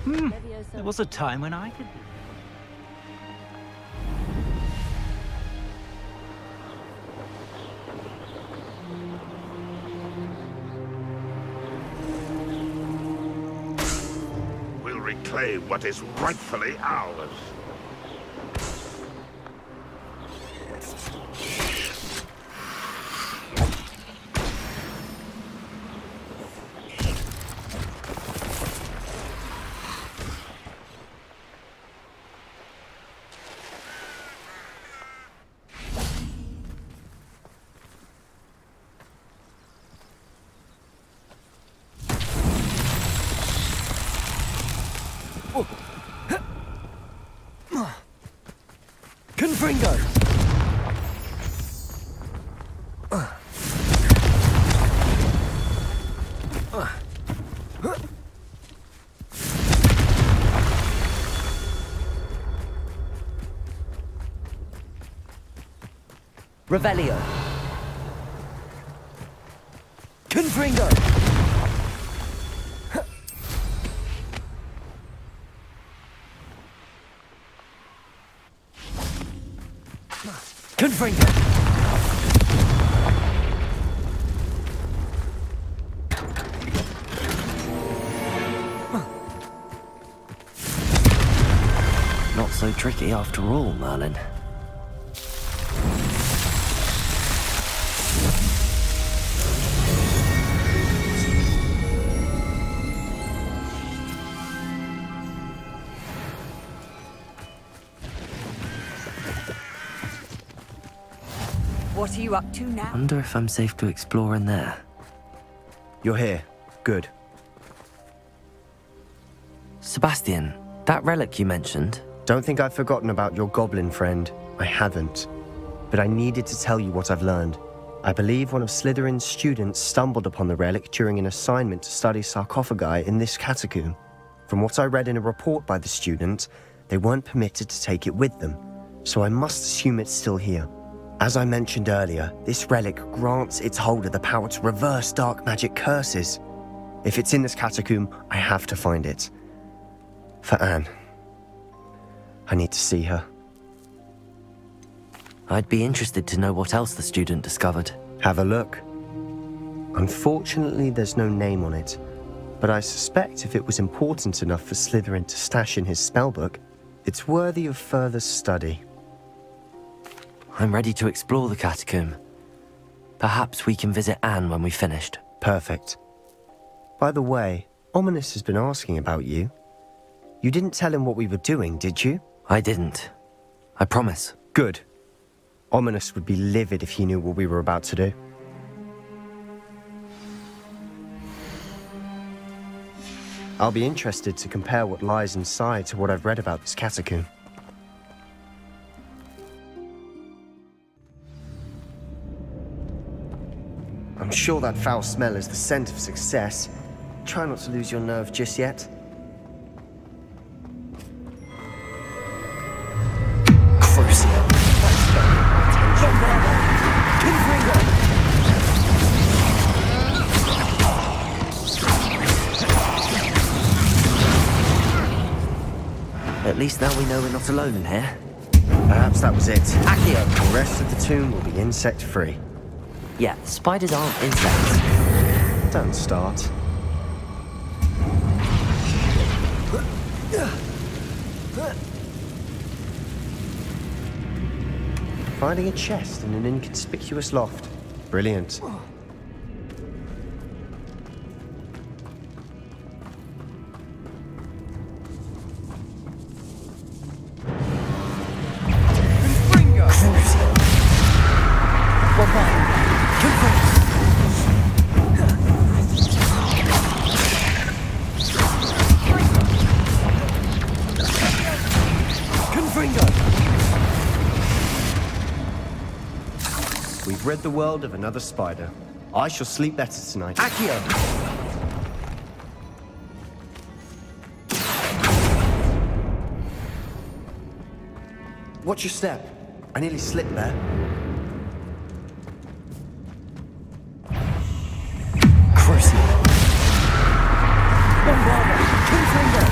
There was a time when I could. We'll reclaim what is rightfully ours. Confringo! Revelio. Confringo! Confringo! Not so tricky after all, Merlin. What are you up to now? Wonder if I'm safe to explore in there. You're here. Good. Sebastian, that relic you mentioned. Don't think I've forgotten about your goblin friend. I haven't. But I needed to tell you what I've learned. I believe one of Slytherin's students stumbled upon the relic during an assignment to study sarcophagi in this catacomb. From what I read in a report by the student, they weren't permitted to take it with them, so I must assume it's still here. As I mentioned earlier, this relic grants its holder the power to reverse dark magic curses. If it's in this catacomb, I have to find it. For Anne. I need to see her. I'd be interested to know what else the student discovered. Have a look. Unfortunately, there's no name on it, but I suspect if it was important enough for Slytherin to stash in his spellbook, it's worthy of further study. I'm ready to explore the catacomb. Perhaps we can visit Anne when we've finished. Perfect. By the way, Ominous has been asking about you. You didn't tell him what we were doing, did you? I didn't. I promise. Good. Ominous would be livid if he knew what we were about to do. I'll be interested to compare what lies inside to what I've read about this catacomb. I'm sure that foul smell is the scent of success. Try not to lose your nerve just yet. Crucio. At least now we know we're not alone in here. Perhaps that was it. Accio! The rest of the tomb will be insect-free. Yeah, spiders aren't insects. Don't start. Finding a chest in an inconspicuous loft. Brilliant. We've rid the world of another spider. I shall sleep better tonight. Accio! Watch your step. I nearly slipped there. Crucio! Bombarda! Confringo!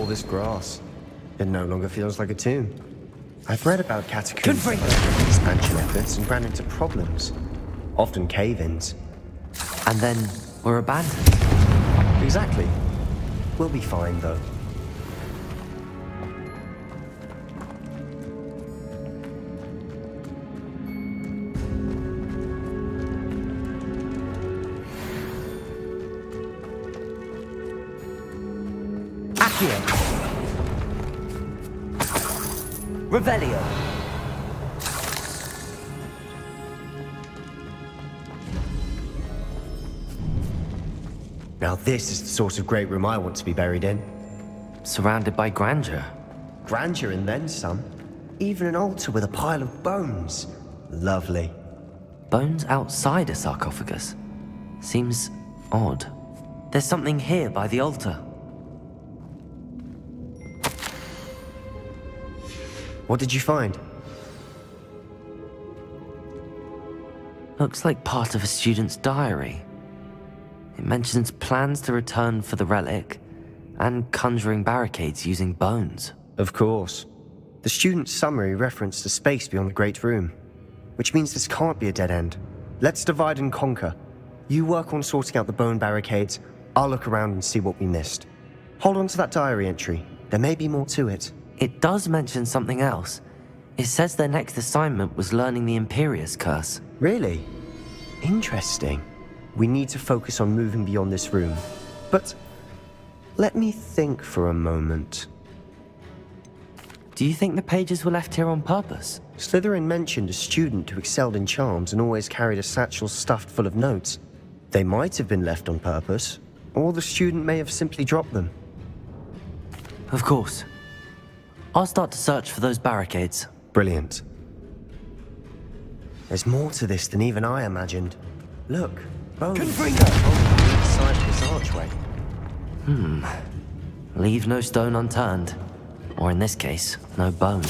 this grass. It no longer feels like a tomb. I've read about catacombs expansion efforts and ran into problems. Often cave-ins. And then were abandoned. Exactly. We'll be fine, though. Accio. Revelio. Now this is the sort of great room I want to be buried in. Surrounded by grandeur. Grandeur and then some. Even an altar with a pile of bones. Lovely. Bones outside a sarcophagus. Seems odd. There's something here by the altar. What did you find? Looks like part of a student's diary. It mentions plans to return for the relic, and conjuring barricades using bones. Of course. The student's summary referenced a space beyond the Great Room, which means this can't be a dead end. Let's divide and conquer. You work on sorting out the bone barricades, I'll look around and see what we missed. Hold on to that diary entry. There may be more to it. It does mention something else. It says their next assignment was learning the Imperius Curse. Really? Interesting. We need to focus on moving beyond this room. But let me think for a moment. Do you think the pages were left here on purpose? Slytherin mentioned a student who excelled in charms and always carried a satchel stuffed full of notes. They might have been left on purpose, or the student may have simply dropped them. Of course. I'll start to search for those barricades. Brilliant. There's more to this than even I imagined. Look, bones on the side of this archway. Leave no stone unturned. Or in this case, no bone.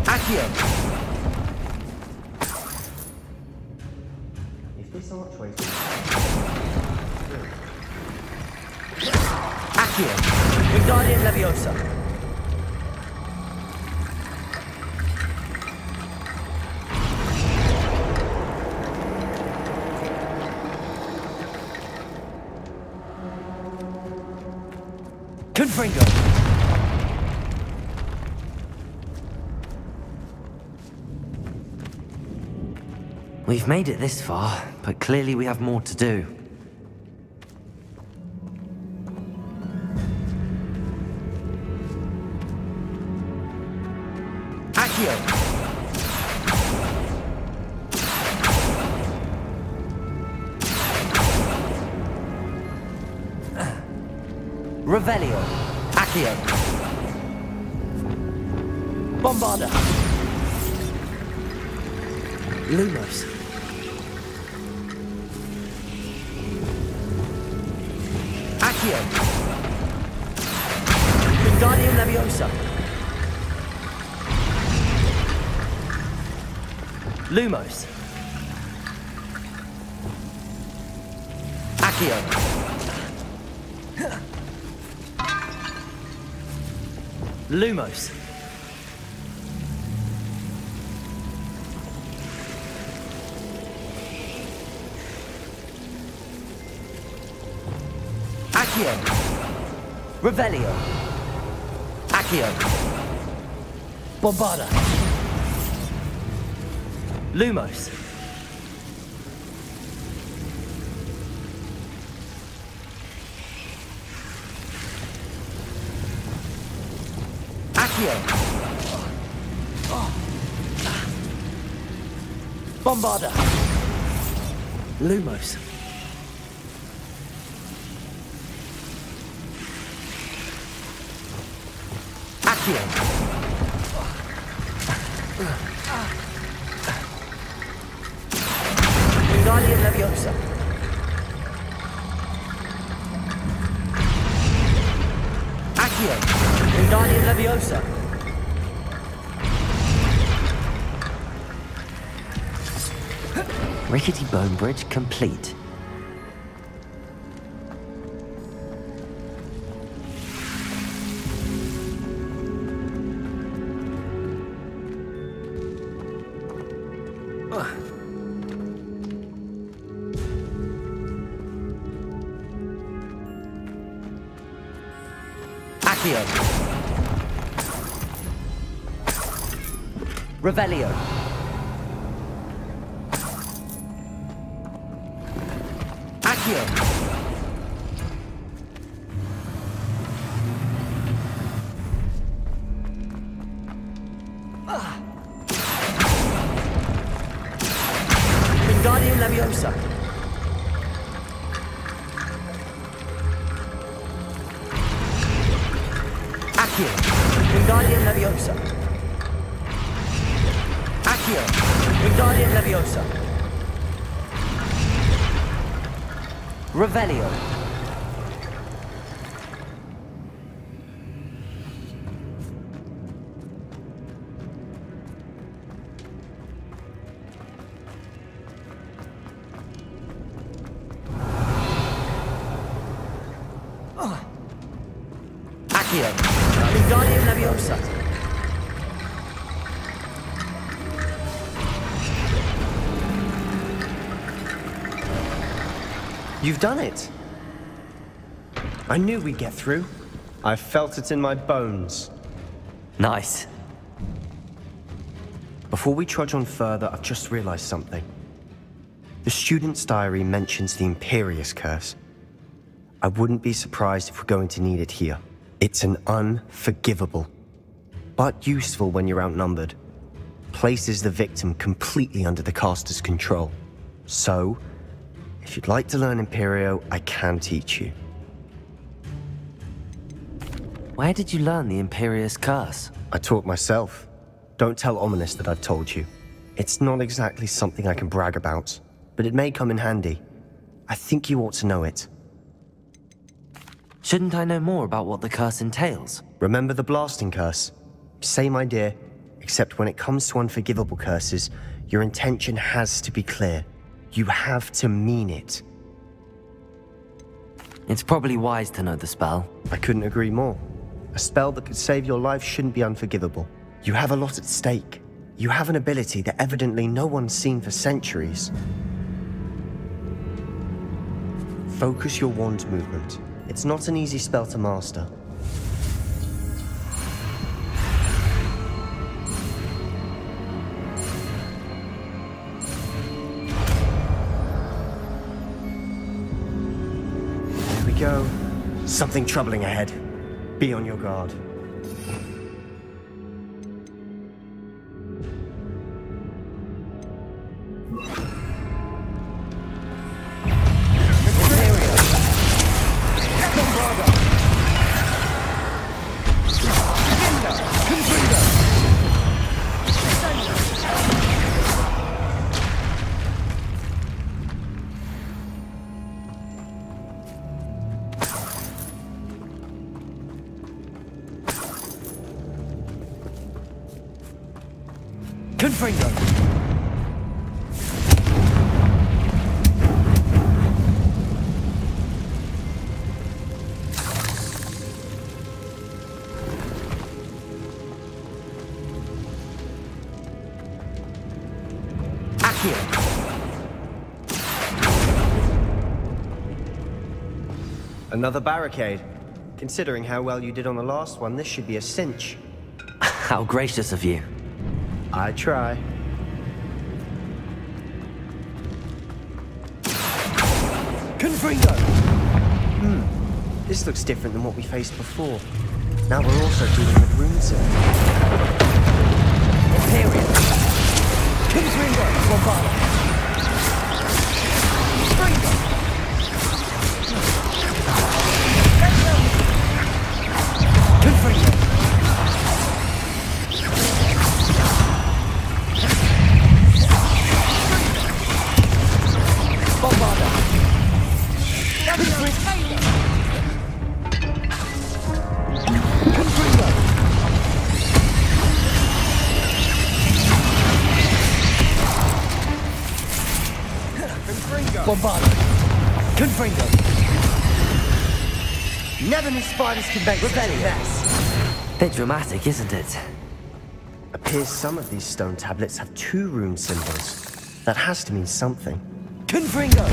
Accio. If this archway's... Accio. Wingardium Leviosa. Confringo. We've made it this far, but clearly we have more to do. Accio. Revelio. Accio. Bombarda. Lumos. Accio. Wingardium Leviosa. Lumos. Accio. Lumos. Accio. Revelio. Accio. Bombarda. Lumos. Accio. Bombarda. Lumos. Accio. Wingardium Leviosa. Accio. Wingardium Leviosa. Rickety bone bridge complete. Accio. Revelio. Accio. Wingardium Leviosa. Accio. Wingardium Leviosa. Accio. Wingardium Leviosa. Revelio. Accio. Wingardium Leviosa. You've done it! I knew we'd get through. I felt it in my bones. Nice. Before we trudge on further, I've just realized something. The student's diary mentions the Imperious Curse. I wouldn't be surprised if we're going to need it here. It's an unforgivable, but useful when you're outnumbered. Places the victim completely under the caster's control. So, if you'd like to learn Imperio, I can teach you. Where did you learn the Imperious Curse? I taught myself. Don't tell Ominous that I've told you. It's not exactly something I can brag about, but it may come in handy. I think you ought to know it. Shouldn't I know more about what the curse entails? Remember the blasting curse? Same idea, except when it comes to unforgivable curses, your intention has to be clear. You have to mean it. It's probably wise to know the spell. I couldn't agree more. A spell that could save your life shouldn't be unforgivable. You have a lot at stake. You have an ability that evidently no one's seen for centuries. Focus your wand movement. It's not an easy spell to master. There we go. Something troubling ahead. Be on your guard. Confringo. Accio. Another barricade. Considering how well you did on the last one, this should be a cinch. How gracious of you. I try. Confringo. This looks different than what we faced before. Now we're also dealing with runes. Imperial. Confringo. Bombarda. Confringo. Confringo. Bombarda. Confringo. Bombarda. Confringo. Never knew spiders could make such a mess. Bit dramatic, isn't it? Appears some of these stone tablets have 2 rune symbols. That has to mean something. Confringo.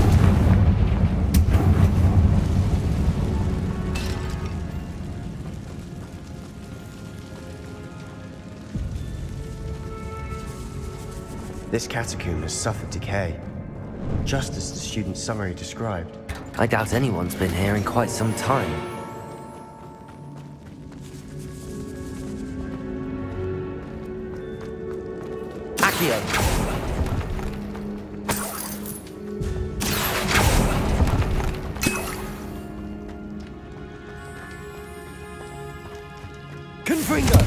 This catacomb has suffered decay, just as the student's summary described. I doubt anyone's been here in quite some time. Accio! Confringo!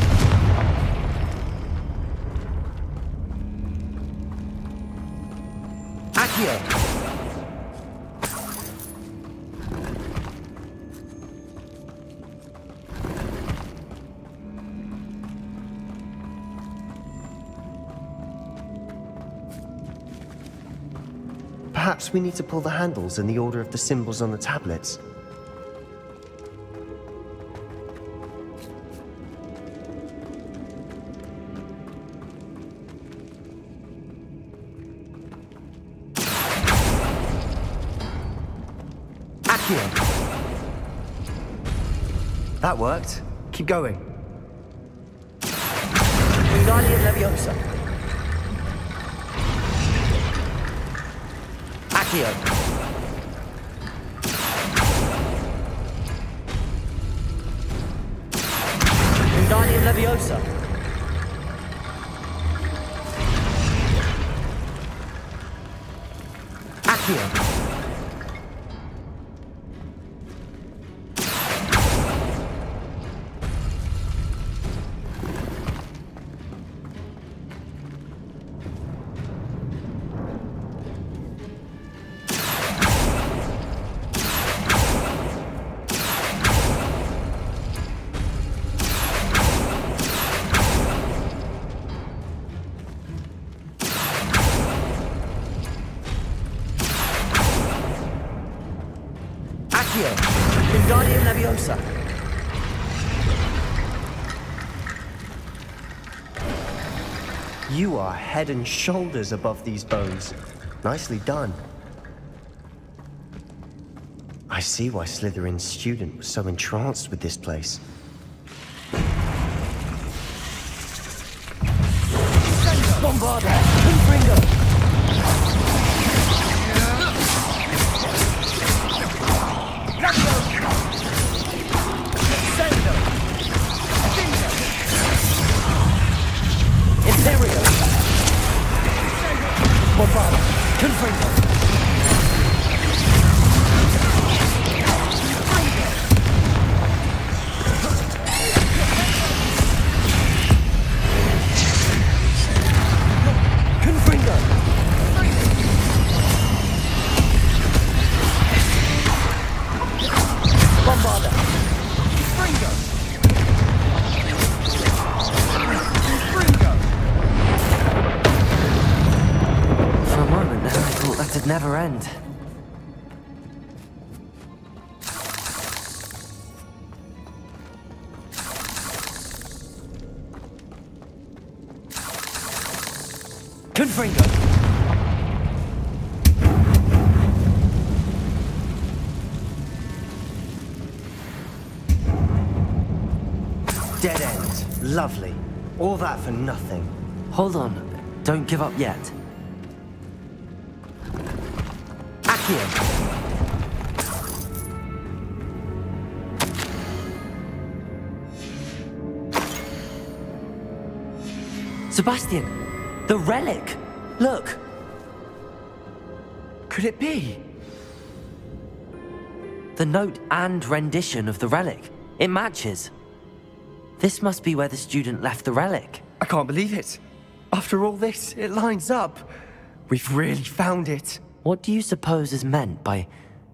Accio! Perhaps we need to pull the handles in the order of the symbols on the tablets. That worked. Keep going. Wingardium Leviosa. Accio. Wingardium Leviosa. Accio. Wingardium Leviosa. You are head and shoulders above these bones. Nicely done. I see why Slytherin's student was so entranced with this place. Bombarda. Confringo. Imperio! Bombarda! Confringo! Confringo! Bombarda! Confringo! That'd never end. Confringo! Dead end. Lovely. All that for nothing. Hold on. Don't give up yet. Sebastian! The relic! Look! Could it be? The note and rendition of the relic. It matches. This must be where the student left the relic. I can't believe it. After all this, it lines up. We've really found it. What do you suppose is meant by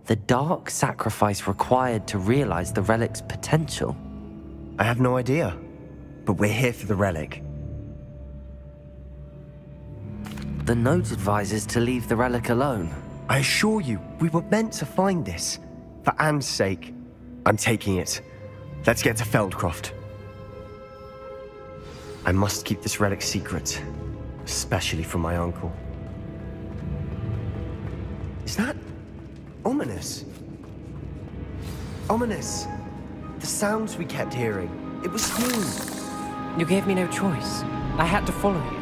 the dark sacrifice required to realize the relic's potential? I have no idea, but we're here for the relic. The note advises to leave the relic alone. I assure you, we were meant to find this. For Anne's sake, I'm taking it. Let's get to Feldcroft. I must keep this relic secret, especially from my uncle. Is that ominous? Ominous. The sounds we kept hearing. It was you. You gave me no choice. I had to follow you.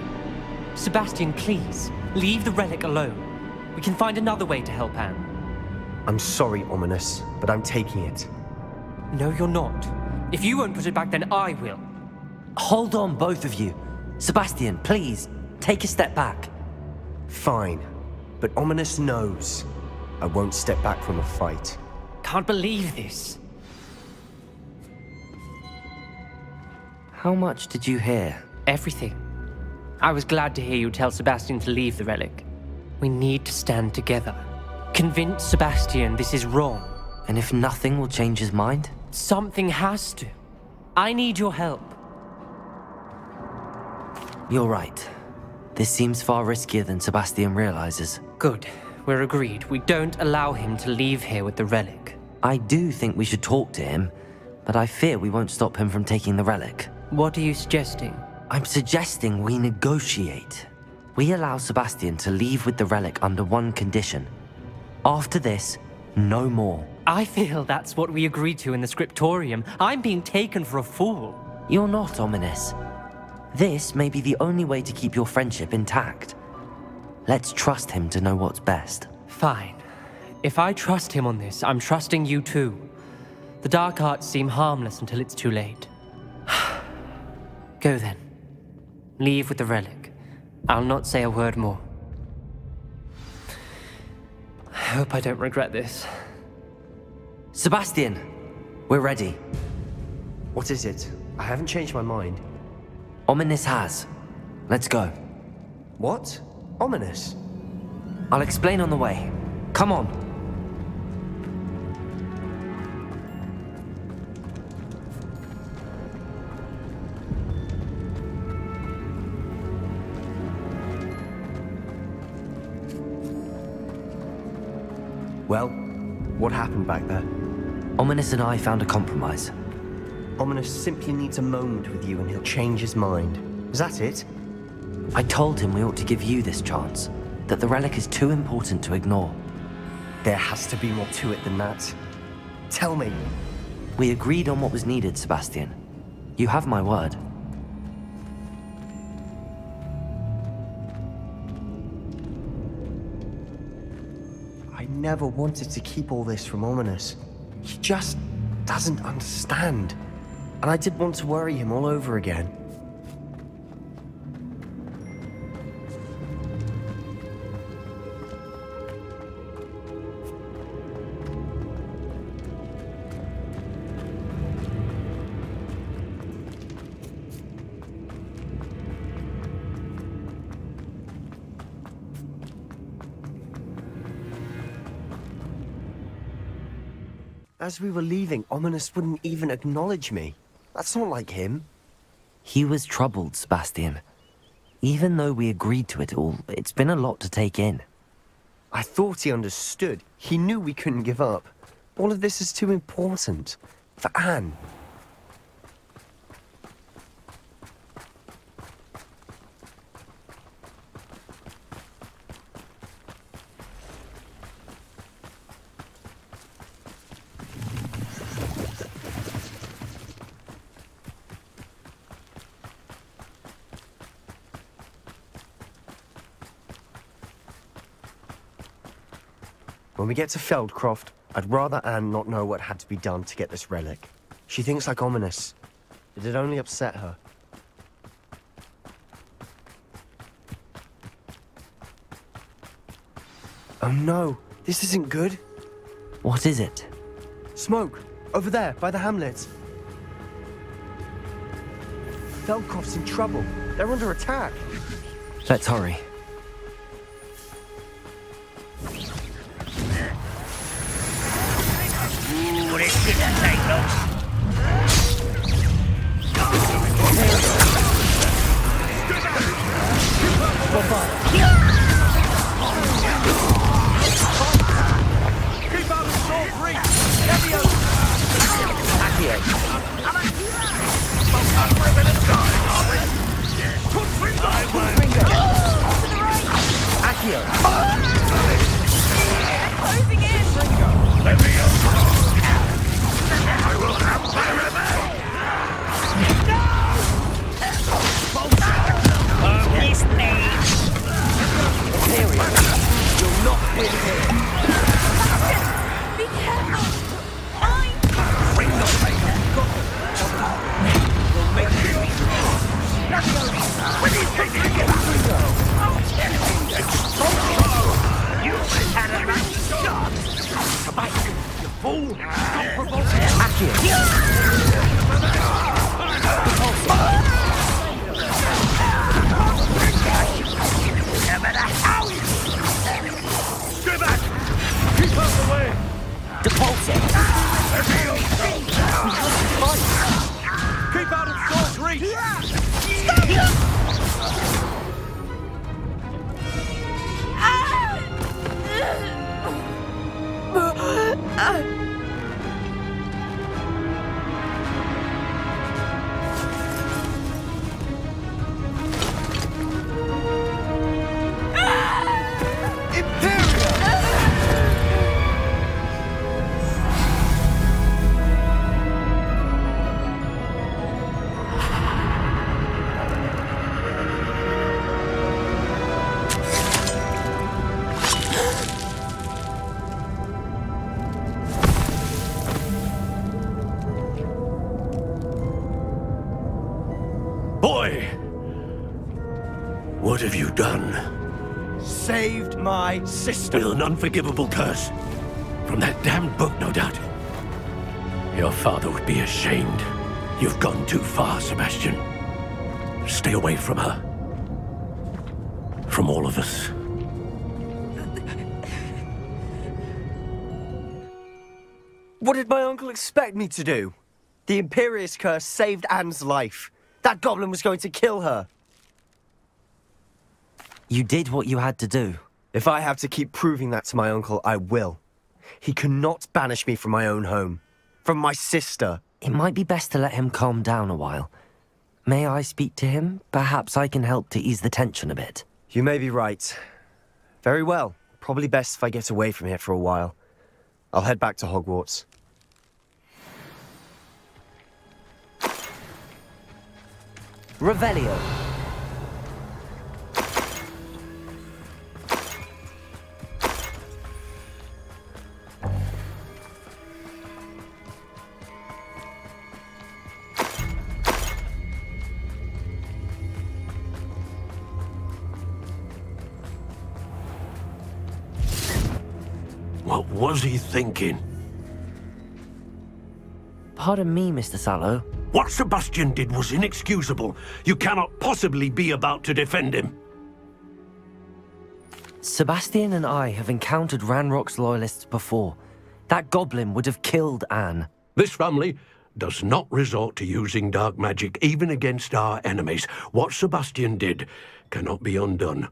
Sebastian, please, leave the relic alone. We can find another way to help Anne. I'm sorry, Ominous, but I'm taking it. No, you're not. If you won't put it back, then I will. Hold on, both of you. Sebastian, please, take a step back. Fine, but Ominous knows I won't step back from a fight. Can't believe this. How much did you hear? Everything. I was glad to hear you tell Sebastian to leave the relic. We need to stand together. Convince Sebastian this is wrong. And if nothing will change his mind? Something has to. I need your help. You're right. This seems far riskier than Sebastian realizes. Good. We're agreed. We don't allow him to leave here with the relic. I do think we should talk to him, but I fear we won't stop him from taking the relic. What are you suggesting? I'm suggesting we negotiate. We allow Sebastian to leave with the relic under one condition. After this, no more. I feel that's what we agreed to in the scriptorium. I'm being taken for a fool. You're not, Ominous. This may be the only way to keep your friendship intact. Let's trust him to know what's best. Fine. If I trust him on this, I'm trusting you too. The dark arts seem harmless until it's too late. Go then. Leave with the relic. I'll not say a word more. I hope I don't regret this. Sebastian! We're ready. What is it? I haven't changed my mind. Ominous has. Let's go. What? Ominous? I'll explain on the way. Come on. Well, what happened back there? Ominous and I found a compromise. Ominous simply needs a moment with you and he'll change his mind. Is that it? I told him we ought to give you this chance, that the relic is too important to ignore. There has to be more to it than that. Tell me. We agreed on what was needed, Sebastian. You have my word. I never wanted to keep all this from Ominous. He just doesn't understand. And I did want to worry him all over again. As we were leaving, Ominous wouldn't even acknowledge me. That's not like him. He was troubled, Sebastian. Even though we agreed to it all, it's been a lot to take in. I thought he understood. He knew we couldn't give up. All of this is too important. For Anne. When we get to Feldcroft, I'd rather Anne not know what had to be done to get this relic. She thinks like Ominous. It'd only upset her. Oh no, this isn't good. What is it? Smoke! Over there, by the hamlet. Feldcroft's in trouble. They're under attack. Let's hurry. fool! Stay back! Keep out the way! Depulsing! Keep out of Saul's reach! Boy! What have you done? Saved my sister. With an unforgivable curse. From that damned book, no doubt. Your father would be ashamed. You've gone too far, Sebastian. Stay away from her. From all of us. What did my uncle expect me to do? The Imperious curse saved Anne's life. That goblin was going to kill her. You did what you had to do. If I have to keep proving that to my uncle, I will. He cannot banish me from my own home. From my sister. It might be best to let him calm down a while. May I speak to him? Perhaps I can help to ease the tension a bit. You may be right. Very well. Probably best if I get away from here for a while. I'll head back to Hogwarts. Revelio. What was he thinking? Pardon me, Mr. Sallow. What Sebastian did was inexcusable. You cannot possibly be about to defend him. Sebastian and I have encountered Ranrock's loyalists before. That goblin would have killed Anne. This family does not resort to using dark magic even against our enemies. What Sebastian did cannot be undone.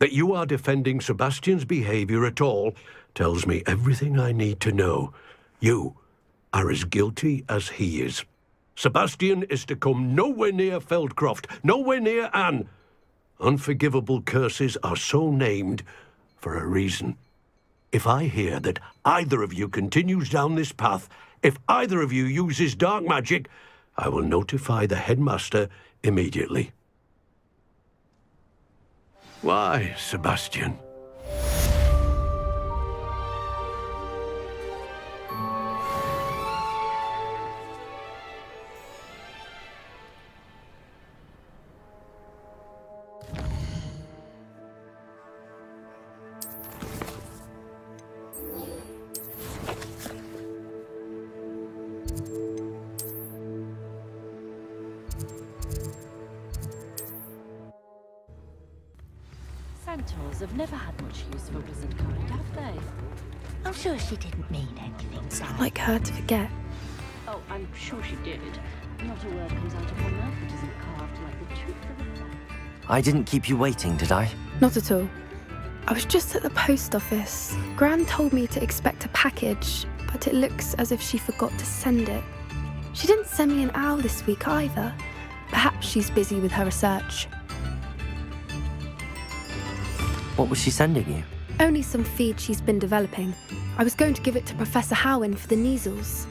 That you are defending Sebastian's behavior at all tells me everything I need to know. You are as guilty as he is. Sebastian is to come nowhere near Feldcroft, nowhere near Anne. Unforgivable curses are so named for a reason. If I hear that either of you continues down this path, if either of you uses dark magic, I will notify the headmaster immediately. Why, Sebastian? Centaurs have never had much use for wizard kind, have they? I'm sure she didn't mean anything, Sam. Like her to forget. Oh, I'm sure she did. Not a word comes out of her mouth that isn't carved like the tooth of a thumb. I didn't keep you waiting, did I? Not at all. I was just at the post office. Gran told me to expect a package, but it looks as if she forgot to send it. She didn't send me an owl this week either. Perhaps she's busy with her research. What was she sending you? Only some feed she's been developing. I was going to give it to Professor Howen for the measles.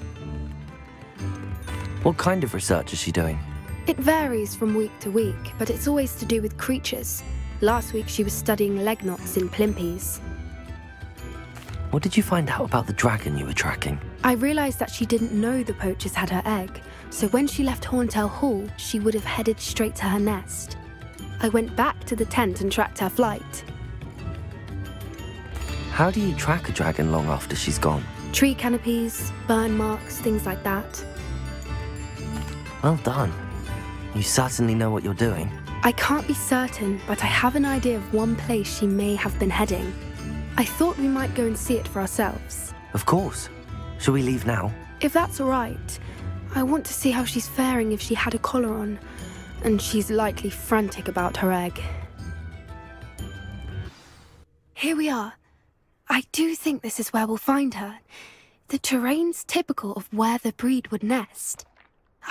What kind of research is she doing? It varies from week to week, but it's always to do with creatures. Last week she was studying leg knots in plimpies. What did you find out about the dragon you were tracking? I realised that she didn't know the poachers had her egg, so when she left Horntail Hall, she would have headed straight to her nest. I went back to the tent and tracked her flight. How do you track a dragon long after she's gone? Tree canopies, burn marks, things like that. Well done. You certainly know what you're doing. I can't be certain, but I have an idea of one place she may have been heading. I thought we might go and see it for ourselves. Of course. Shall we leave now? If that's all right. I want to see how she's faring if she had a collar on. And she's likely frantic about her egg. Here we are. I do think this is where we'll find her. The terrain's typical of where the breed would nest.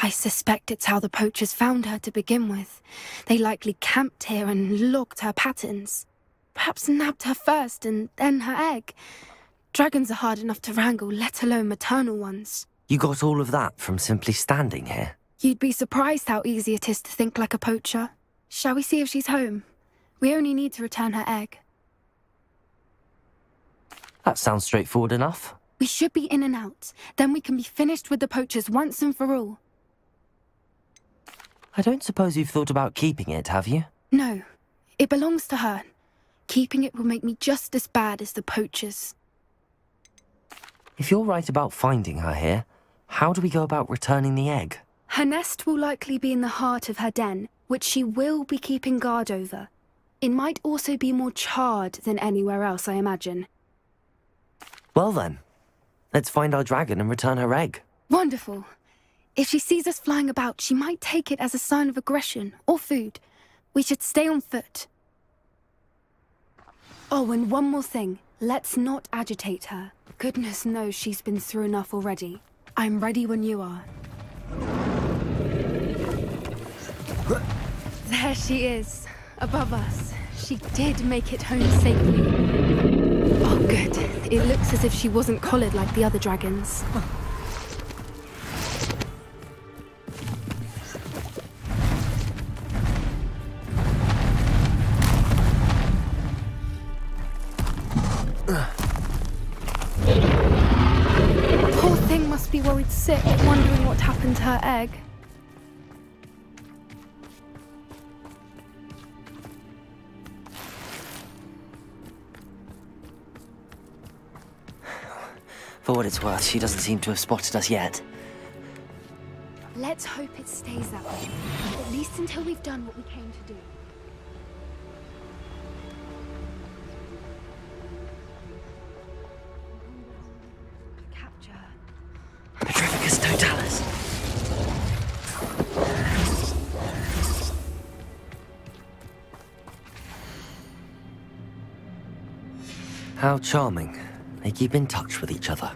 I suspect it's how the poachers found her to begin with. They likely camped here and logged her patterns. Perhaps nabbed her first and then her egg. Dragons are hard enough to wrangle, let alone maternal ones. You got all of that from simply standing here? You'd be surprised how easy it is to think like a poacher. Shall we see if she's home? We only need to return her egg. That sounds straightforward enough. We should be in and out. Then we can be finished with the poachers once and for all. I don't suppose you've thought about keeping it, have you? No. It belongs to her. Keeping it will make me just as bad as the poachers. If you're right about finding her here, how do we go about returning the egg? Her nest will likely be in the heart of her den, which she will be keeping guard over. It might also be more charred than anywhere else, I imagine. Well then, let's find our dragon and return her egg. Wonderful. If she sees us flying about, she might take it as a sign of aggression or food. We should stay on foot. Oh, and one more thing. Let's not agitate her. Goodness knows she's been through enough already. I'm ready when you are. There she is, above us. She did make it home safely. Oh, good. It looks as if she wasn't collared like the other dragons. Poor thing must be worried sick, wondering what happened to her egg. For what it's worth, she doesn't seem to have spotted us yet. Let's hope it stays that way. At least until we've done what we came to do. Capture her. Petrificus totalis. How charming. They keep in touch with each other.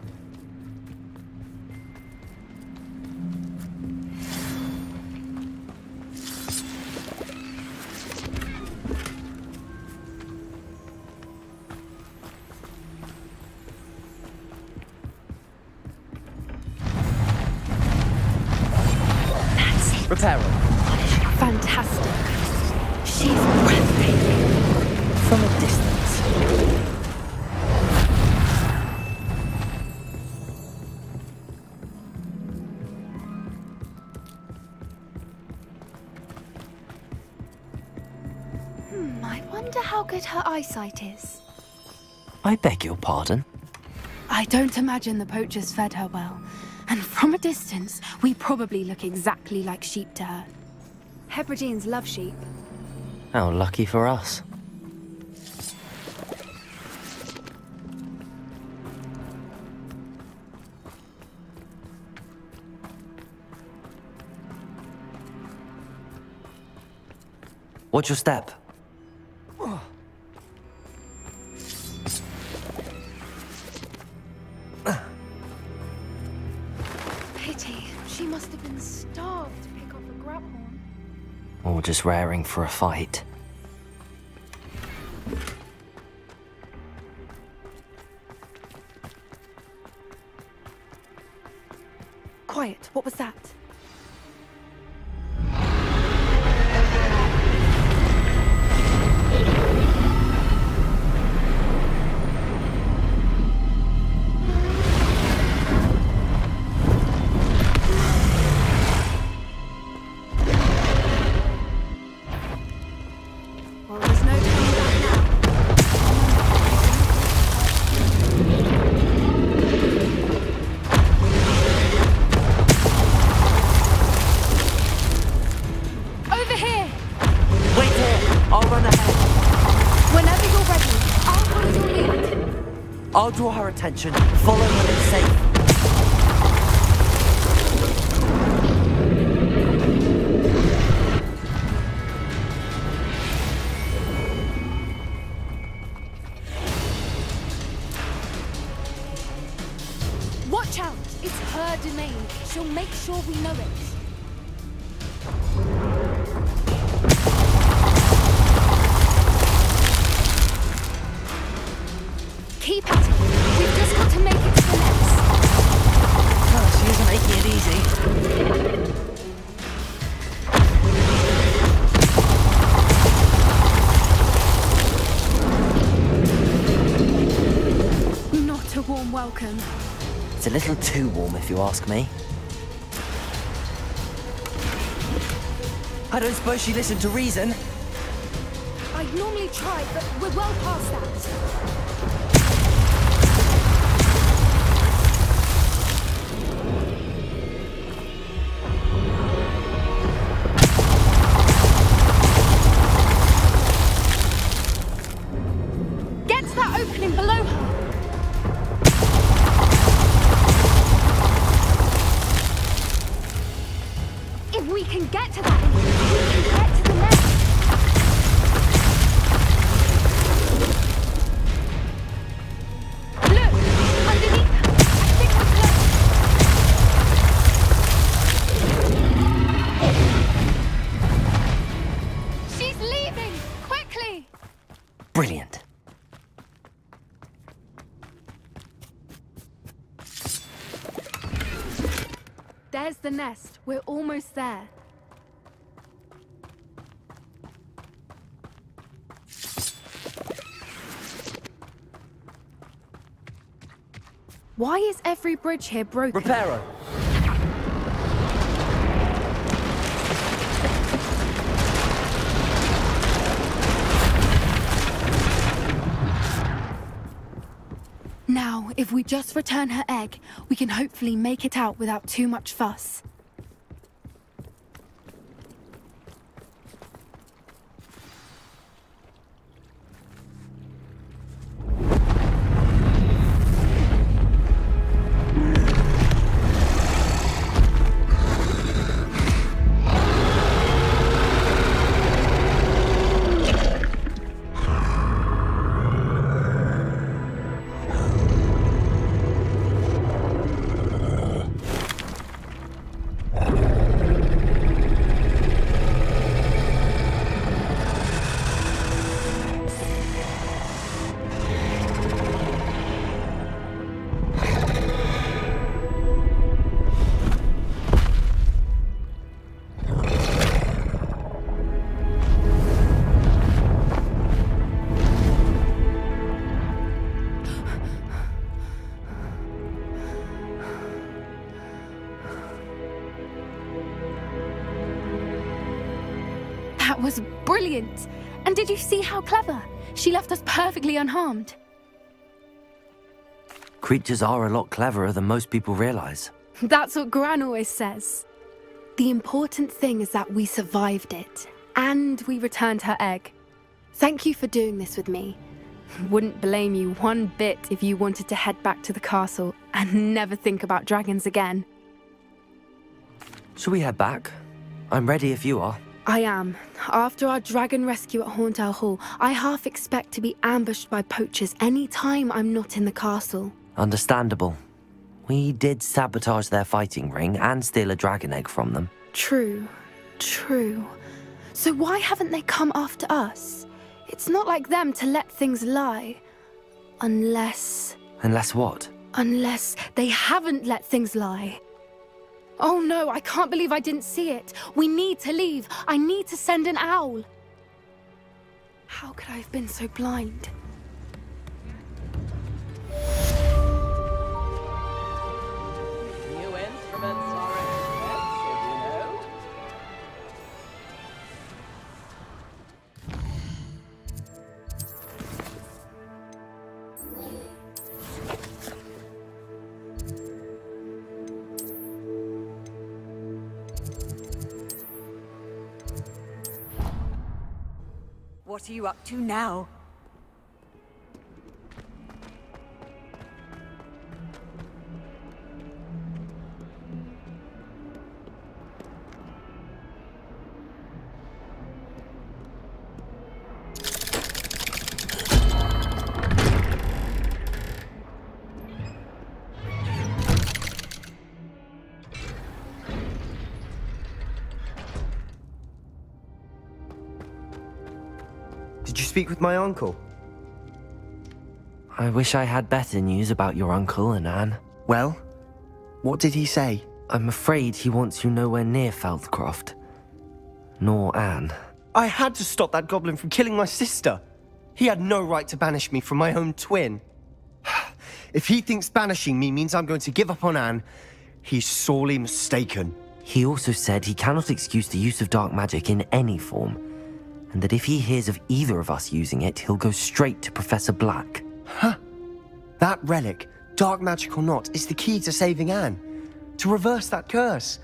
That's it. Repair her. Fantastic. She's breathtaking. From a distance. I wonder how good her eyesight is. I beg your pardon? I don't imagine the poachers fed her well. And from a distance, we probably look exactly like sheep to her. Hebrideans love sheep. How lucky for us. Watch your step. Pity. She must have been starved to pick up a grubhorn. Or just raring for a fight. Quiet. What was that? draw her attention. Follow when it's safe. Watch out! It's her domain. She'll make sure we know it. Keep at it. We've just got to make it to the next. Oh, she isn't making it easy. Not a warm welcome. It's a little too warm, if you ask me. I don't suppose she listened to reason. I'd normally try, but we're well past that. Get to that opening below her. If we can get to that, we can get to the next. Look! Underneath her! I think we're close. She's leaving! Quickly! Brilliant. There's the nest. We're almost there. Why is every bridge here broken? Reparo. Now, if we just return her egg, we can hopefully make it out without too much fuss. That was brilliant! And did you see how clever? She left us perfectly unharmed. Creatures are a lot cleverer than most people realize. That's what Gran always says. The important thing is that we survived it, and we returned her egg. Thank you for doing this with me. Wouldn't blame you one bit if you wanted to head back to the castle and never think about dragons again. Shall we head back? I'm ready if you are. I am. After our dragon rescue at Hauntow Hall, I half expect to be ambushed by poachers any time I'm not in the castle. Understandable. We did sabotage their fighting ring and steal a dragon egg from them. True. True. So why haven't they come after us? It's not like them to let things lie. Unless... Unless what? Unless they haven't let things lie. Oh no, I can't believe I didn't see it. We need to leave. I need to send an owl. How could I have been so blind? New instruments are expensive, you know. What are you up to now? Did you speak with my uncle? I wish I had better news about your uncle and Anne. Well, what did he say? I'm afraid he wants you nowhere near Feldcroft. Nor Anne. I had to stop that goblin from killing my sister. He had no right to banish me from my own twin. If he thinks banishing me means I'm going to give up on Anne, he's sorely mistaken. He also said he cannot excuse the use of dark magic in any form, and that if he hears of either of us using it, he'll go straight to Professor Black. Huh? That relic, dark magic or not, is the key to saving Anne. To reverse that curse.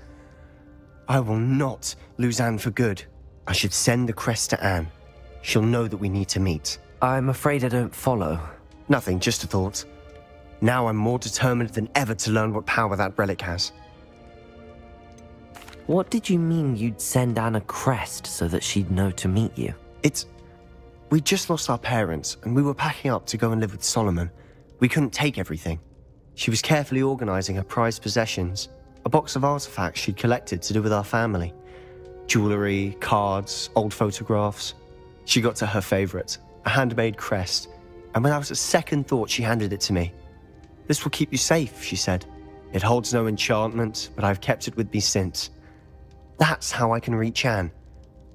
I will not lose Anne for good. I should send the crest to Anne. She'll know that we need to meet. I'm afraid I don't follow. Nothing, just a thought. Now I'm more determined than ever to learn what power that relic has. What did you mean you'd send Anne a crest so that she'd know to meet you? We just lost our parents, and we were packing up to go and live with Solomon. We couldn't take everything. She was carefully organizing her prized possessions, a box of artifacts she'd collected to do with our family. Jewelry, cards, old photographs. She got to her favorite, a handmade crest, and without a second thought she handed it to me. "This will keep you safe," she said. "It holds no enchantment, but I've kept it with me since. That's how I can reach Anne.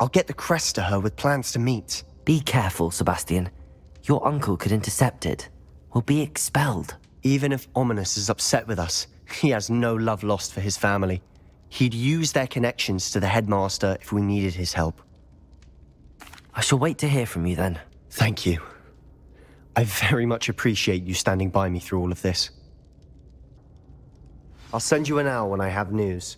I'll get the crest to her with plans to meet." Be careful, Sebastian. Your uncle could intercept it. We'll be expelled. Even if Ominous is upset with us, he has no love lost for his family. He'd use their connections to the headmaster if we needed his help. I shall wait to hear from you then. Thank you. I very much appreciate you standing by me through all of this. I'll send you an owl when I have news.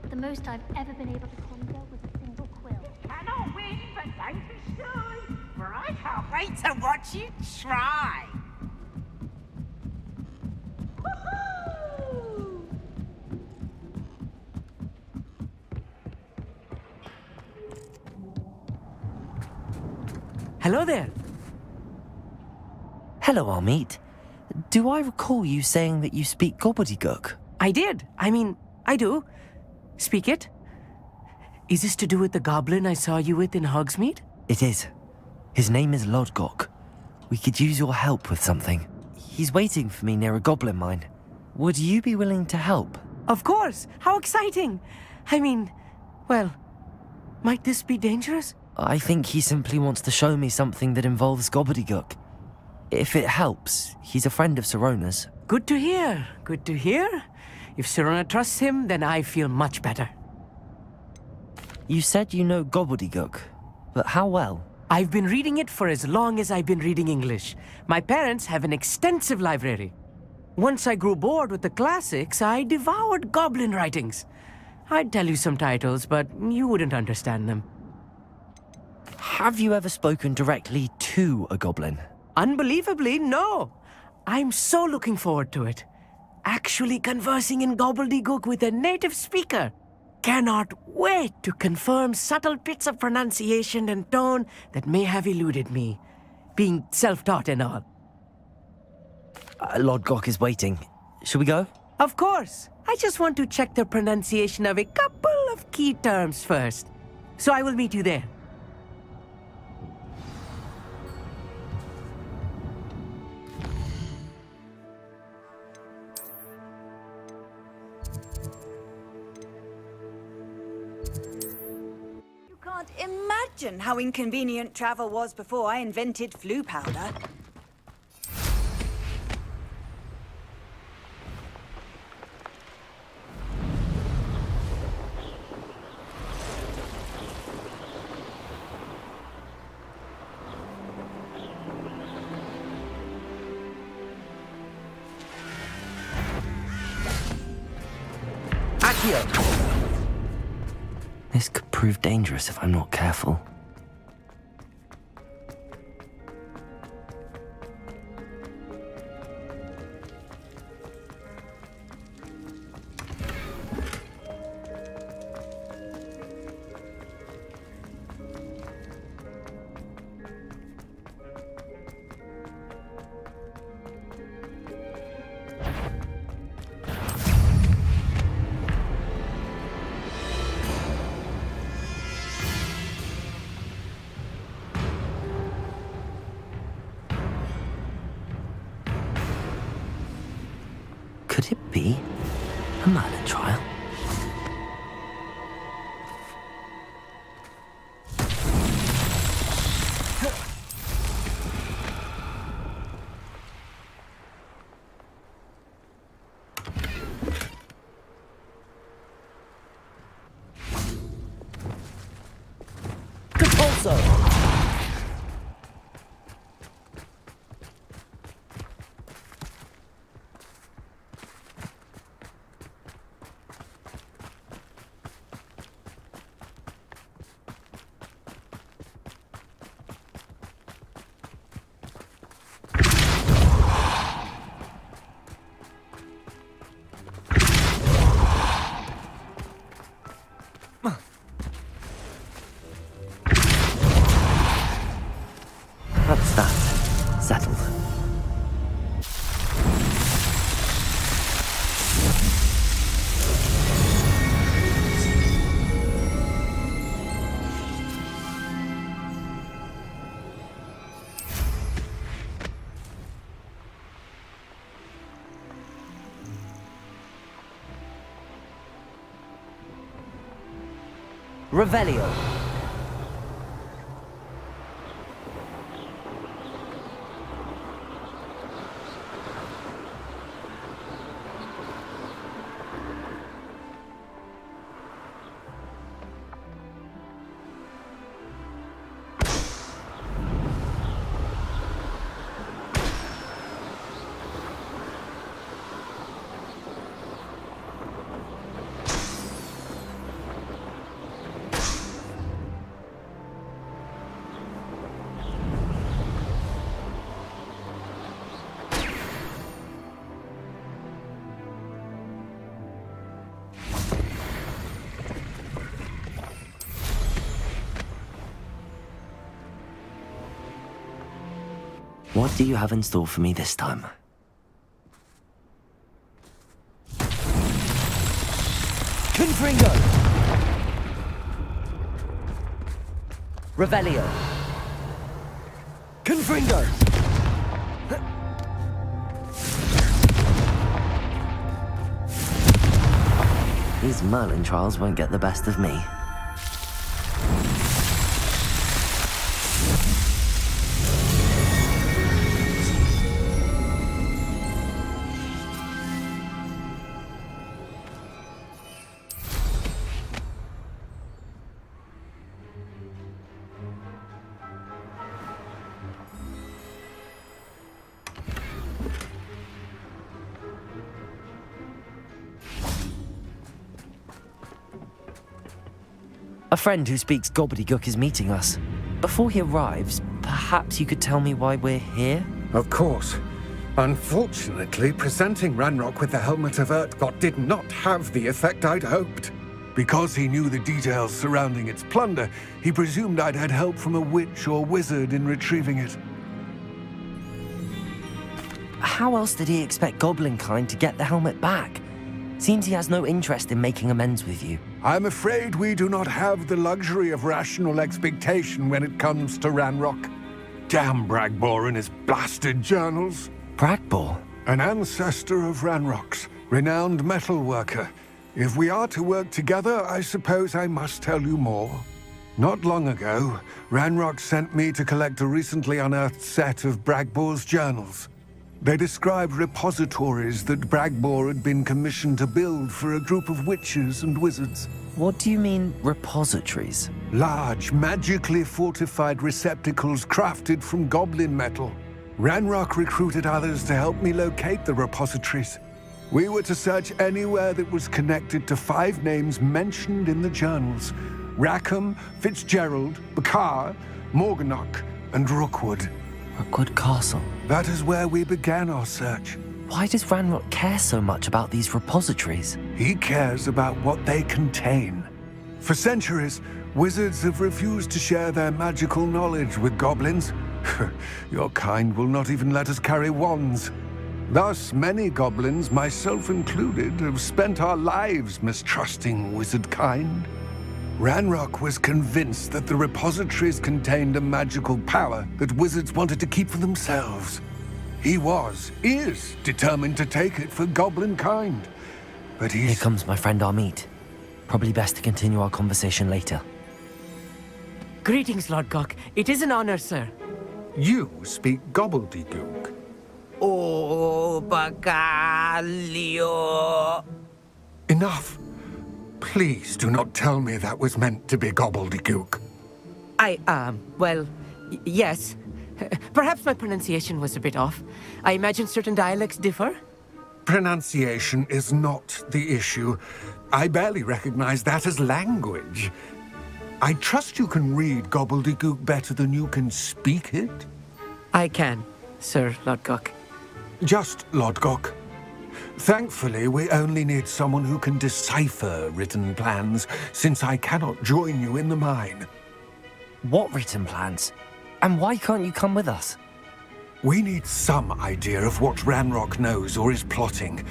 The most I've ever been able to conjure was a single quill. Cannot win, but don't be shy, for I can't wait to watch you try. Woohoo! Hello there. Hello, Amit. Do I recall you saying that you speak gobbledygook? I did. I do. Speak it. Is this to do with the goblin I saw you with in Hogsmeade? It is. His name is Lodgok. We could use your help with something. He's waiting for me near a goblin mine. Would you be willing to help? Of course! How exciting! Well, might this be dangerous? I think he simply wants to show me something that involves gobbledygook. If it helps, he's a friend of Sirona's. Good to hear. Good to hear. If Sirona trusts him, then I feel much better. You said you know gobbledygook, but how well? I've been reading it for as long as I've been reading English. My parents have an extensive library. Once I grew bored with the classics, I devoured goblin writings. I'd tell you some titles, but you wouldn't understand them. Have you ever spoken directly to a goblin? Unbelievably, no. I'm so looking forward to it. Actually conversing in gobbledygook with a native speaker. Cannot wait to confirm subtle bits of pronunciation and tone that may have eluded me, being self-taught and all. Lodgok is waiting. Shall we go? Of course. I just want to check the pronunciation of a couple of key terms first. So I will meet you there. Imagine how inconvenient travel was before I invented flu powder. Accio! This could prove dangerous if I'm not careful. Could it be a Merlin trial? That's that. Settled. Revelio. What do you have in store for me this time? Confringo! Revelio! Confringo! These Merlin trials won't get the best of me. A friend who speaks gobbledygook is meeting us. Before he arrives, perhaps you could tell me why we're here? Of course. Unfortunately, presenting Ranrock with the Helmet of Urtkot did not have the effect I'd hoped. Because he knew the details surrounding its plunder, he presumed I'd had help from a witch or wizard in retrieving it. How else did he expect Goblinkind to get the helmet back? Seems he has no interest in making amends with you. I'm afraid we do not have the luxury of rational expectation when it comes to Ranrock. Damn Bragbor and his blasted journals. Bragbor? An ancestor of Ranrock's, renowned metal worker. If we are to work together, I suppose I must tell you more. Not long ago, Ranrock sent me to collect a recently unearthed set of Bragbor's journals. They described repositories that Bragbor had been commissioned to build for a group of witches and wizards. What do you mean, repositories? Large, magically fortified receptacles crafted from goblin metal. Ranrock recruited others to help me locate the repositories. We were to search anywhere that was connected to 5 names mentioned in the journals: Rackham, Fitzgerald, Bakar, Morganach, and Rookwood. Rookwood Castle. That is where we began our search. Why does Ranrock care so much about these repositories? He cares about what they contain. For centuries, wizards have refused to share their magical knowledge with goblins. Your kind will not even let us carry wands. Thus, many goblins, myself included, have spent our lives mistrusting wizard kind. Ranrock was convinced that the repositories contained a magical power that wizards wanted to keep for themselves. He is determined to take it for goblin kind. But he's... Here comes my friend Amit. Probably best to continue our conversation later. Greetings, Lord Gok. It is an honor, sir. You speak gobbledygook. Oh, Bacalio. Enough. Please do not tell me that was meant to be gobbledygook. Well, yes. Perhaps my pronunciation was a bit off. I imagine certain dialects differ? Pronunciation is not the issue. I barely recognize that as language. I trust you can read gobbledygook better than you can speak it? I can, Sir Lord Gok. Just Lord Gok. Thankfully, we only need someone who can decipher written plans, since I cannot join you in the mine. What written plans? And why can't you come with us? We need some idea of what Ranrock knows or is plotting.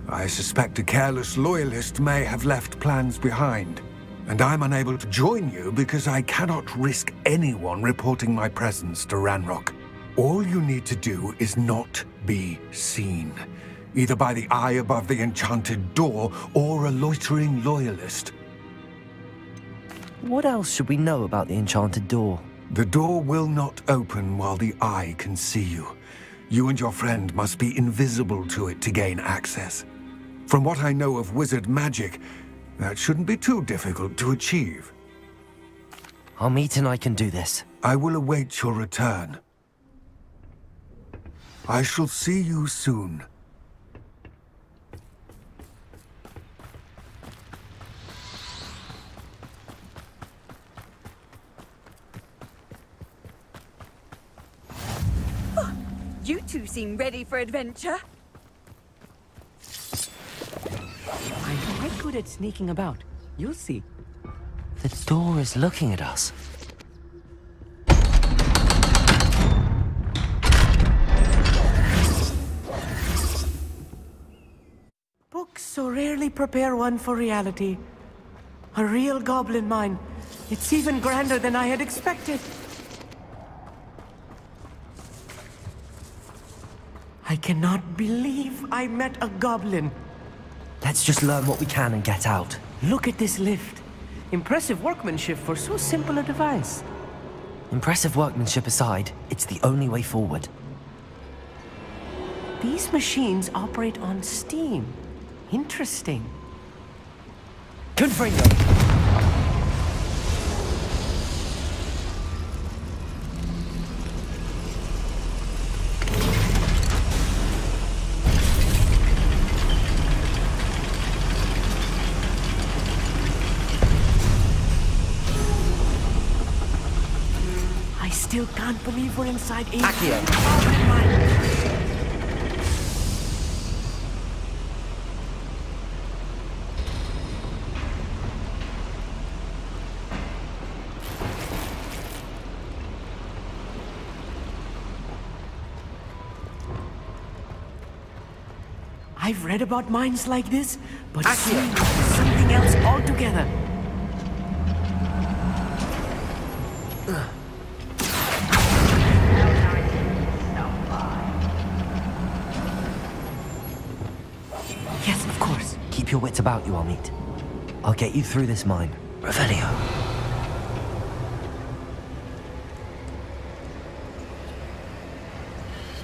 I suspect a careless loyalist may have left plans behind. And I'm unable to join you because I cannot risk anyone reporting my presence to Ranrock. All you need to do is not be seen, either by the eye above the enchanted door or a loitering loyalist. What else should we know about the enchanted door? The door will not open while the eye can see you. You and your friend must be invisible to it to gain access. From what I know of wizard magic, that shouldn't be too difficult to achieve. Amit and I can do this. I will await your return. I shall see you soon. You two seem ready for adventure. I'm quite good at sneaking about. You'll see. The door is looking at us. Books so rarely prepare one for reality. A real goblin mine. It's even grander than I had expected. I cannot believe I met a goblin. Let's just learn what we can and get out. Look at this lift. Impressive workmanship for so simple a device. Impressive workmanship aside, it's the only way forward. These machines operate on steam. Interesting. Confringo! I still can't believe we're inside a Accio. goblin mine. I've read about mines like this, but seeing it is something else altogether. Yes, of course. Keep your wits about you, Amit. I'll get you through this mine. Revelio.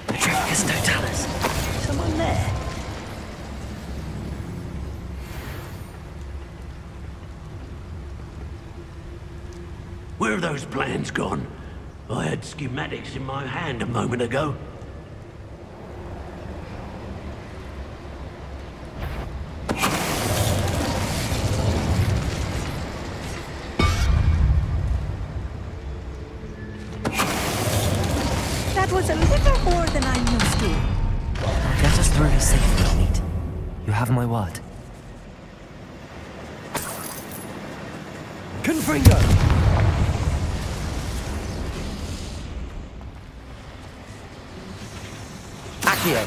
Petrificus Totalis. Someone there? Where have those plans gone? I had schematics in my hand a moment ago. That was a little more than I'm used to. I'll get us through this safely, Amit. You have my word. Confringo! Accio.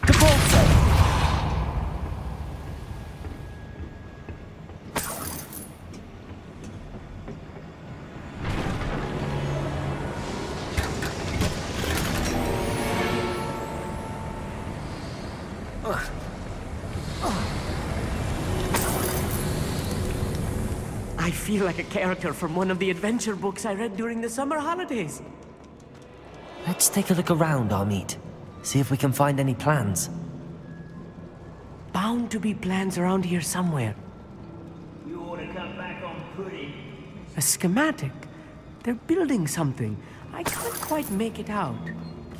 Capolso. I feel like a character from one of the adventure books I read during the summer holidays. Let's take a look around, Amit. See if we can find any plans. Bound to be plans around here somewhere. You ought to come back on pudding. A schematic. They're building something. I can't quite make it out.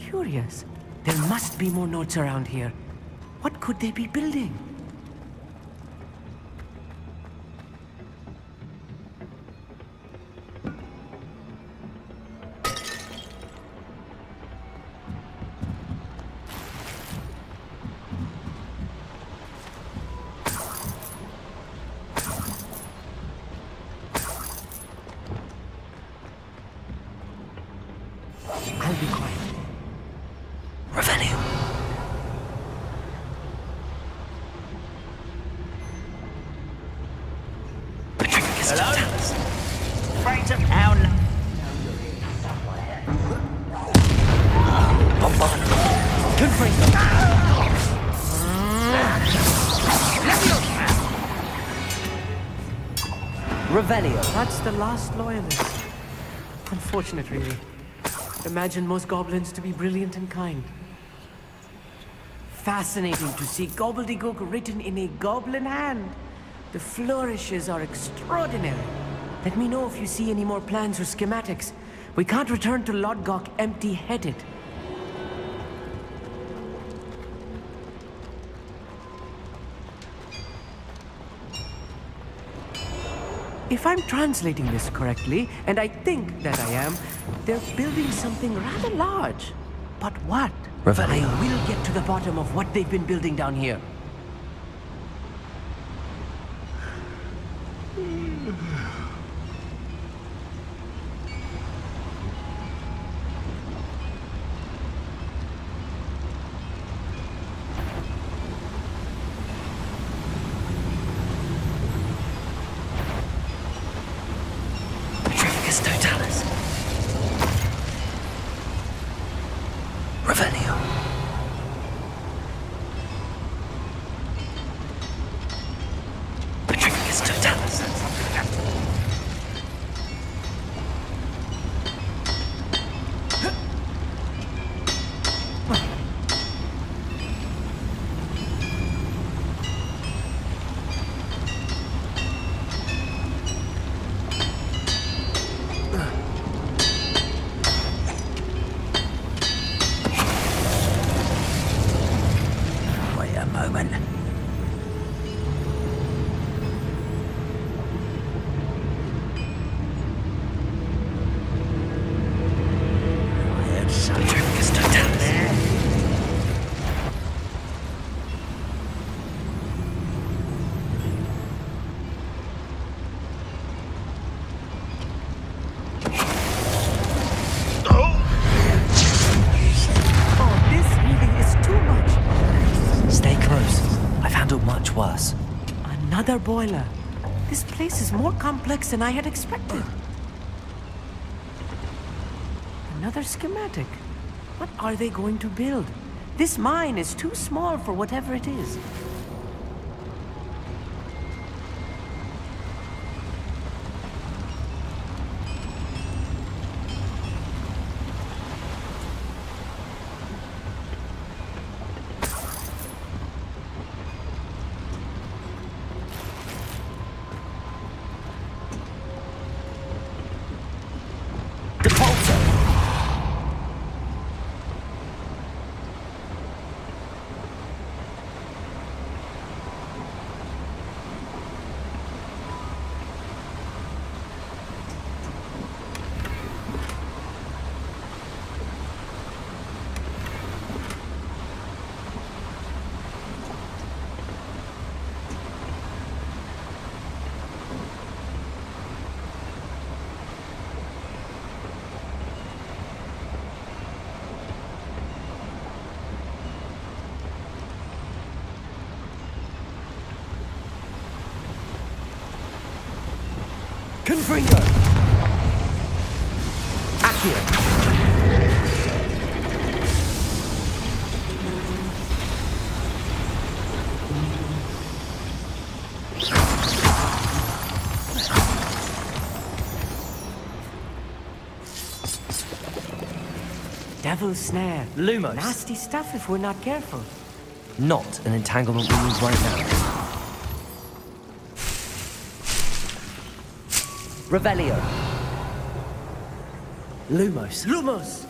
Curious. There must be more notes around here. What could they be building? I'll be quiet. Revelio. Hello? Freight of our... Revelio. That's the last loyalist. Unfortunate, really. Imagine most goblins to be brilliant and kind. Fascinating to see gobbledygook written in a goblin hand. The flourishes are extraordinary. Let me know if you see any more plans or schematics. We can't return to Lodgok empty-headed. If I'm translating this correctly, and I think that I am, they're building something rather large. But what? Revelio. I will get to the bottom of what they've been building down here. Totalis. Revelio. Petrificus Totalis. Worse. Another boiler. This place is more complex than I had expected. Another schematic. What are they going to build? This mine is too small for whatever it is. Confringo! Accurate. Devil's snare. Lumos. Nasty stuff if we're not careful. Not an entanglement we need right now. Revelio. Lumos. Lumos!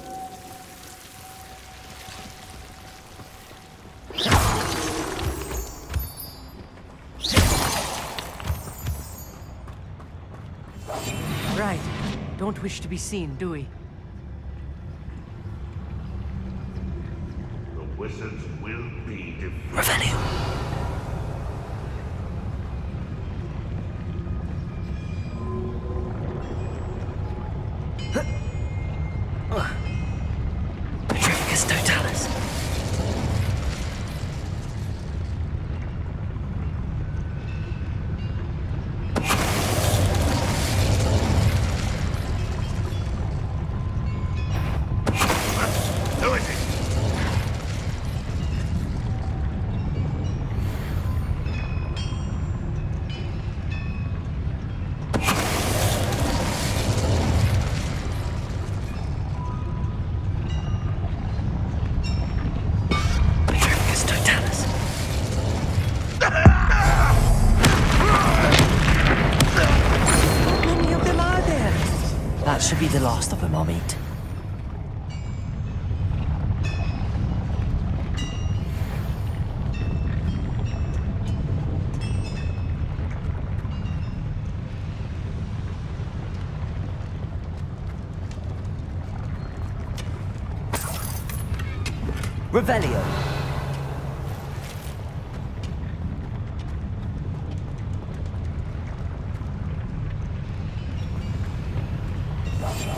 Right. Don't wish to be seen, do we? The wizards will be defeated. Revelio. Petrificus totalis. Who is it? Petrificus totalis. How many of them are there? That should be the last of them, I'll meet. Revelio.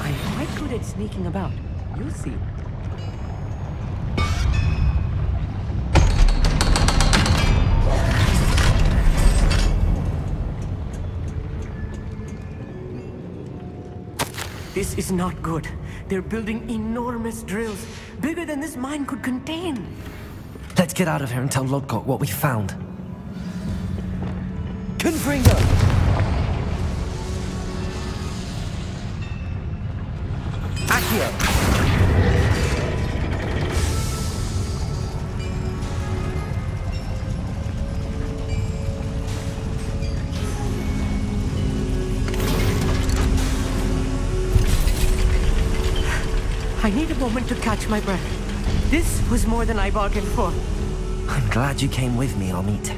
I'm quite good at sneaking about. You'll see. This is not good. They're building enormous drills, bigger than this mine could contain. Let's get out of here and tell Lodgok what we found. Confringo! Accio! I need a moment to catch my breath. This was more than I bargained for. I'm glad you came with me, Amit.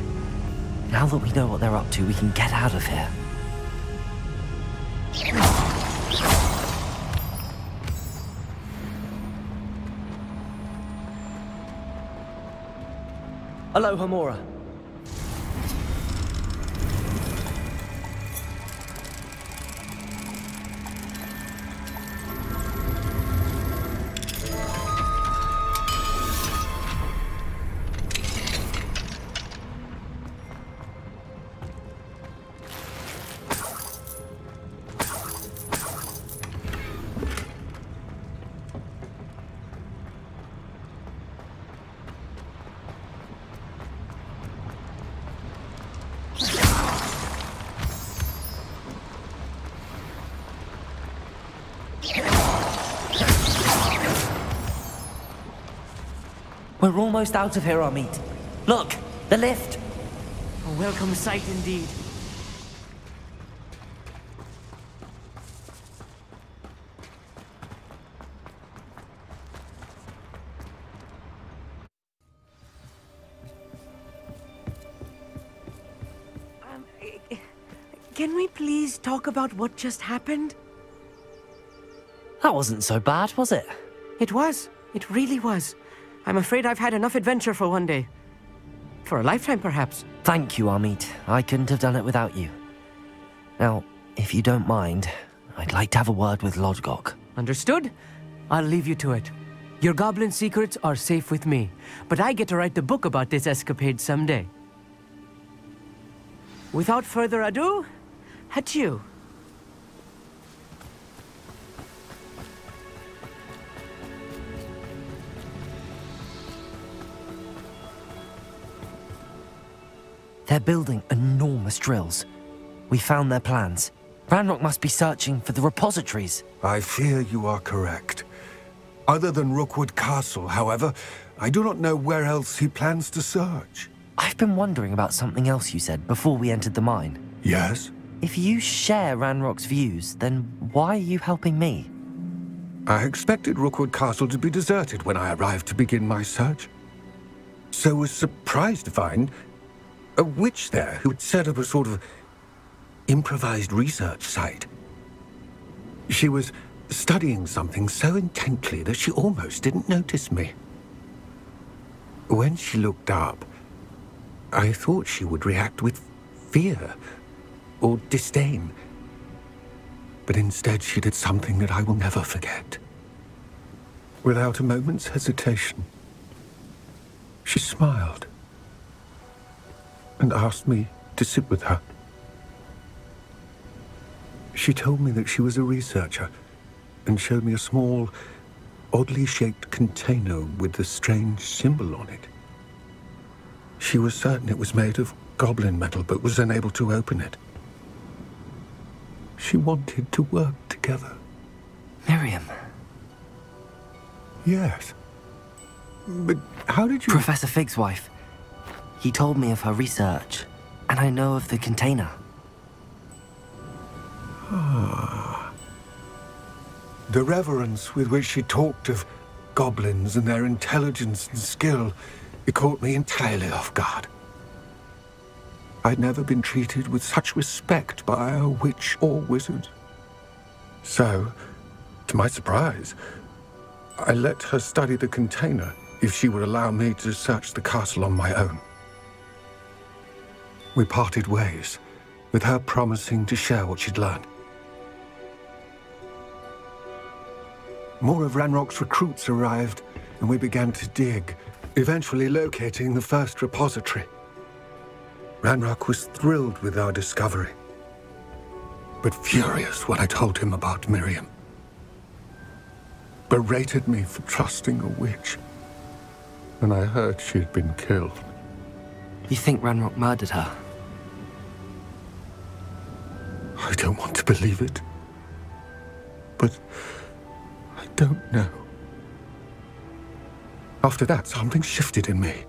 Now that we know what they're up to, we can get out of here. Hello, Hamura. We're almost out of here, Amit. Look, the lift. A welcome sight indeed. Can we please talk about what just happened? That wasn't so bad, was it? It was. It really was. I'm afraid I've had enough adventure for one day. For a lifetime, perhaps. Thank you, Amit. I couldn't have done it without you. Now, if you don't mind, I'd like to have a word with Lodgok. Understood? I'll leave you to it. Your goblin secrets are safe with me, but I get to write the book about this escapade someday. Without further ado, adieu. They're building enormous drills. We found their plans. Ranrock must be searching for the repositories. I fear you are correct. Other than Rookwood Castle, however, I do not know where else he plans to search. I've been wondering about something else you said before we entered the mine. Yes? If you share Ranrock's views, then why are you helping me? I expected Rookwood Castle to be deserted when I arrived to begin my search. So was surprised to find a witch there who had set up a sort of improvised research site. She was studying something so intently that she almost didn't notice me. When she looked up, I thought she would react with fear or disdain. But instead she did something that I will never forget. Without a moment's hesitation, she smiled and asked me to sit with her. She told me that she was a researcher and showed me a small, oddly shaped container with a strange symbol on it. She was certain it was made of goblin metal, but was unable to open it. She wanted to work together. Miriam. Yes. But how did you... Professor Fig's wife. He told me of her research, and I know of the container. Ah. The reverence with which she talked of goblins and their intelligence and skill, it caught me entirely off guard. I'd never been treated with such respect by a witch or wizard. So, to my surprise, I let her study the container if she would allow me to search the castle on my own. We parted ways, with her promising to share what she'd learned. More of Ranrock's recruits arrived, and we began to dig, eventually locating the first repository. Ranrock was thrilled with our discovery, but furious when I told him about Miriam. Berated me for trusting a witch, and I heard she'd been killed. You think Ranrock murdered her? I don't want to believe it, but I don't know. After that, something shifted in me.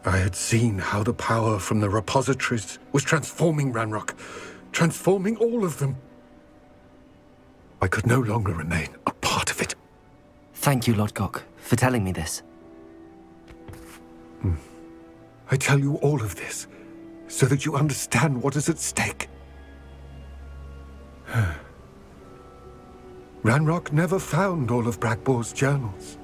I had seen how the power from the repositories was transforming Ranrock, transforming all of them. I could no longer remain a part of it. Thank you, Lodgok, for telling me this. I tell you all of this so that you understand what is at stake. Ranrock never found all of Bragbor's journals,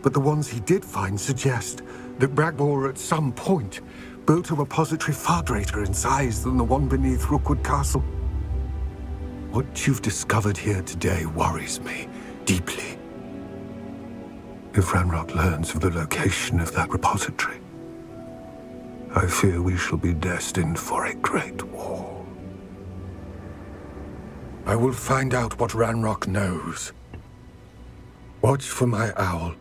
but the ones he did find suggest that Bragbor at some point built a repository far greater in size than the one beneath Rookwood Castle. What you've discovered here today worries me deeply. If Ranrock learns of the location of that repository, I fear we shall be destined for a great war. I will find out what Ranrock knows. Watch for my owl.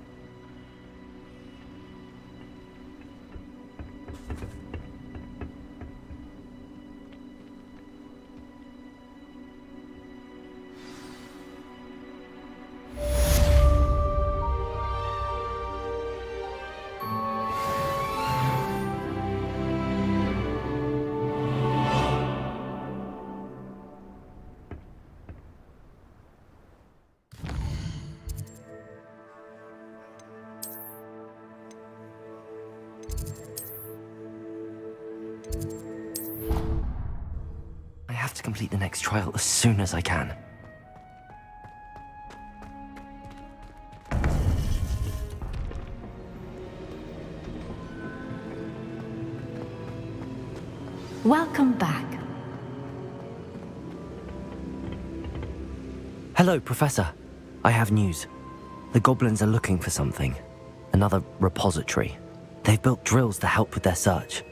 I have to complete the next trial as soon as I can. Welcome back. Hello, Professor. I have news. The goblins are looking for something. Another repository. They've built drills to help with their search.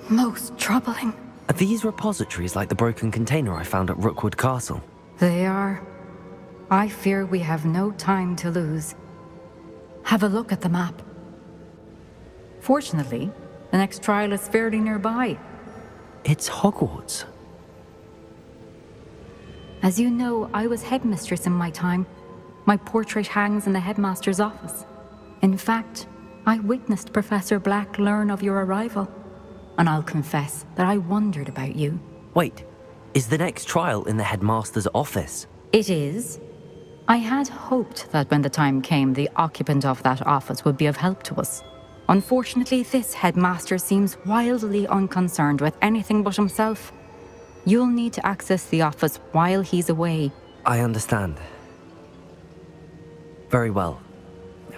Most troubling. Are these repositories like the broken container I found at Rookwood Castle? They are. I fear we have no time to lose. Have a look at the map. Fortunately, the next trial is fairly nearby. It's Hogwarts. As you know, I was headmistress in my time. My portrait hangs in the headmaster's office. In fact, I witnessed Professor Black learn of your arrival. And I'll confess that I wondered about you. Wait, is the next trial in the headmaster's office? It is. I had hoped that when the time came, the occupant of that office would be of help to us. Unfortunately, this headmaster seems wildly unconcerned with anything but himself. You'll need to access the office while he's away. I understand. Very well.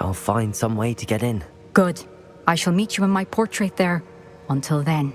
I'll find some way to get in. Good. I shall meet you in my portrait there. Until then.